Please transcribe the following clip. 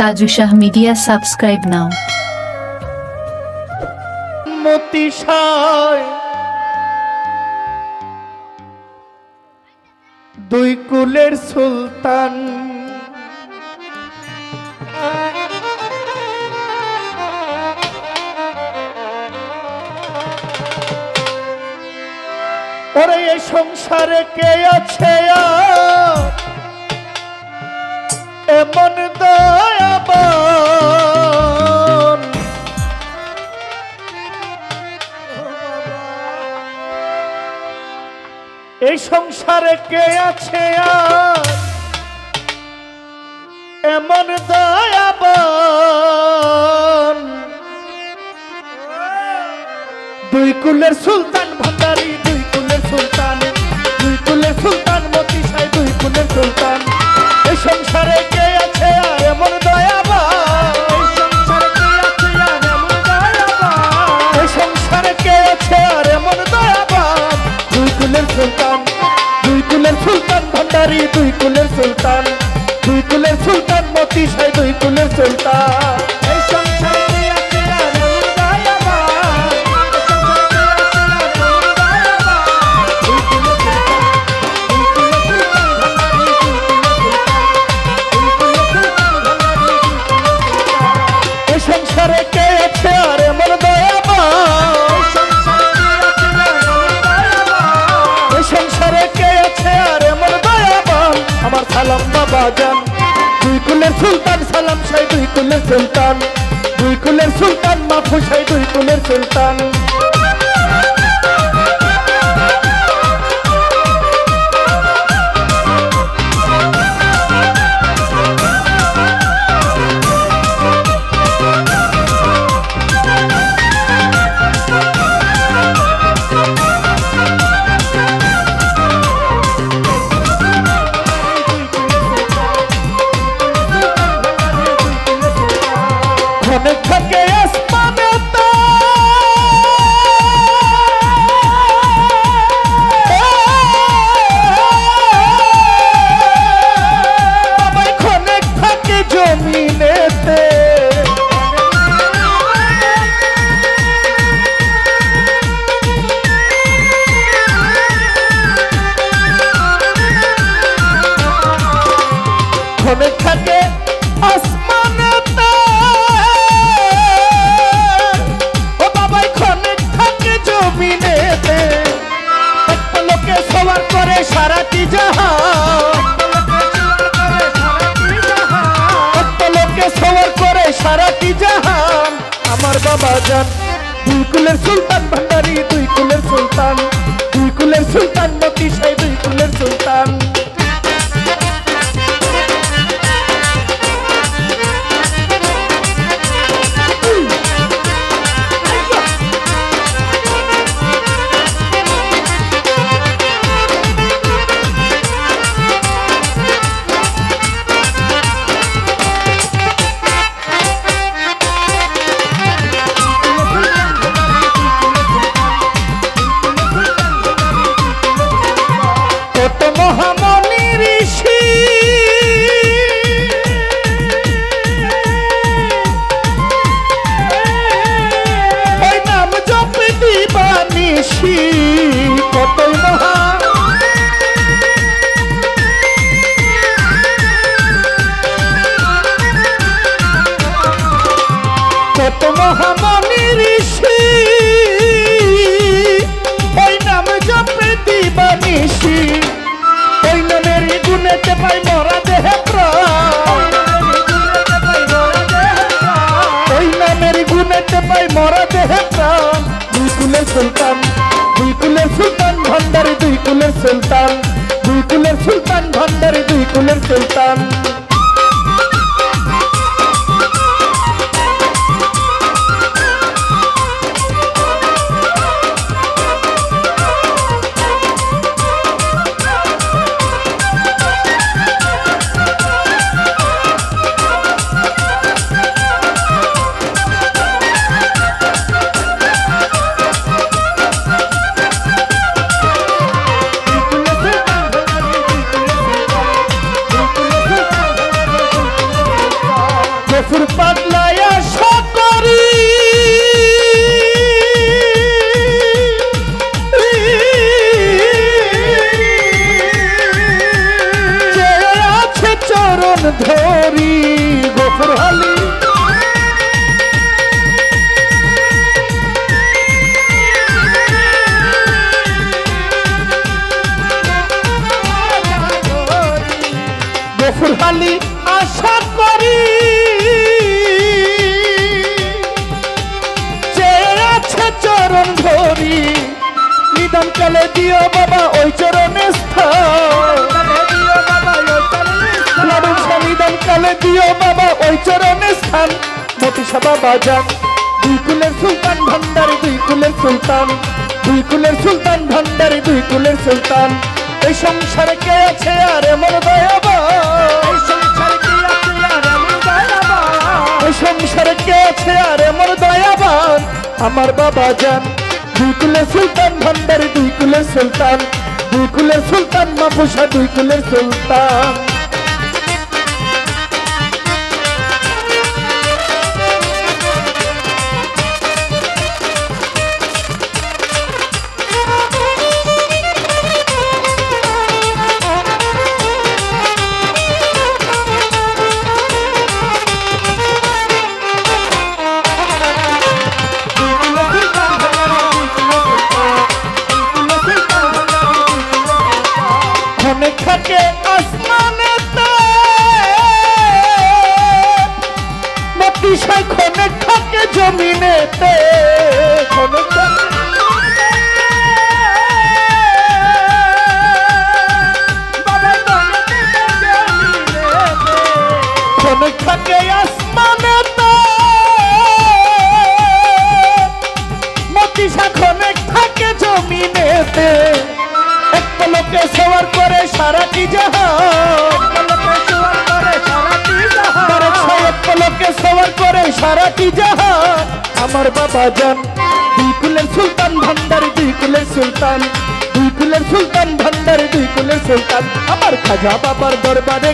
Taju Shah Media, subscribe now. মতিশায় দুই কুলের সুলতান ওরে এই সংসারে কে আছে এমন দয়াবান এই সংসারে কে আছে এমন দয়াবান দুই কুলের সুলতান ভান্ডারি দুই কুলের সুলতান মতিশায় দুই কুলের সুলতান এই সংসারে কে আছে এমন দয়াবান এই সংসারে কে আছে এমন দয়াবান দুই কুলের সুলতান ভান্ডারি দুই কুলের সুলতান মতিশায় দুই কুলের সুলতান এই সংসারে কে আছে এমন দয়াবান এই সংসারে কে আছে এমন দয়াবান আমার সালাম বাবা জান দুই কুলের সুলতান সালাম শাহ দুই কুলের সুলতান মাফুসাই দুই কুলের সুলতান অনেক থাকে আসমানে বাবাই অনেক থাকে জমিনেতে অনেক থাকে আসমানেতে সারাটি জাহান আমার বাবা জান দুই কুলের সুলতান ভান্ডারি দুই কুলের সুলতান মতিশায় দুই কুলের সুলতান মহামনি ঋষি ওই নাম জপে দিবানিশি কতই কত মহামনি ঋষি ওই নাম জপে দিবানিশি ওই নামের গুণেতে পাই মরা দেহে প্রাণ ওই নামের গুণেতে পাই মরা দেহে প্রাণ দুই কুলের সুলতান ভান্ডারি দুই কুলের সুলতান ভান্ডারি দুই কুলের সুলতান চরণ ধরি গফুর হালি গফুর হালি আশা করি চরণ ধরি নিদান কালে দিও বাবা ওই চরণে স্থান নিদান কালে দিও বাবা ওই চরণে স্থান মতিসা বাবা যান দুই কুলের সুলতান ভান্ডারি দুই কুলের সুলতান দুই কুলের সুলতান ভান্ডারি দুই কুলের সুলতান এই সংসারে কে আছে আর এমন দয়াবান এই সংসারে কে আছে আর এমন দয়াবান আমার বাবা যান দুই কুলের সুলতান ভান্ডারি দুই কুলের সুলতান দুই কুলের সুলতান মাপুসা দুই কুলের সুলতান খনে থাকে আসমানেতে মতিশায় খনে থাকে জমিনেতে খনে খনে থাকে আসমানেতে মতিশা খনে থাকে জমিনেতে লোকে সওয়ার করে সারাটি জাহান লোকে সওয়ার করে সারাটি জাহান আমার বাবা যান দুই কুলের সুলতান ভান্ডারি দুই কুলের সুলতান দুই কুলের সুলতান ভান্ডারি দুই কুলের সুলতান আমার খাজা বাবার দরবারে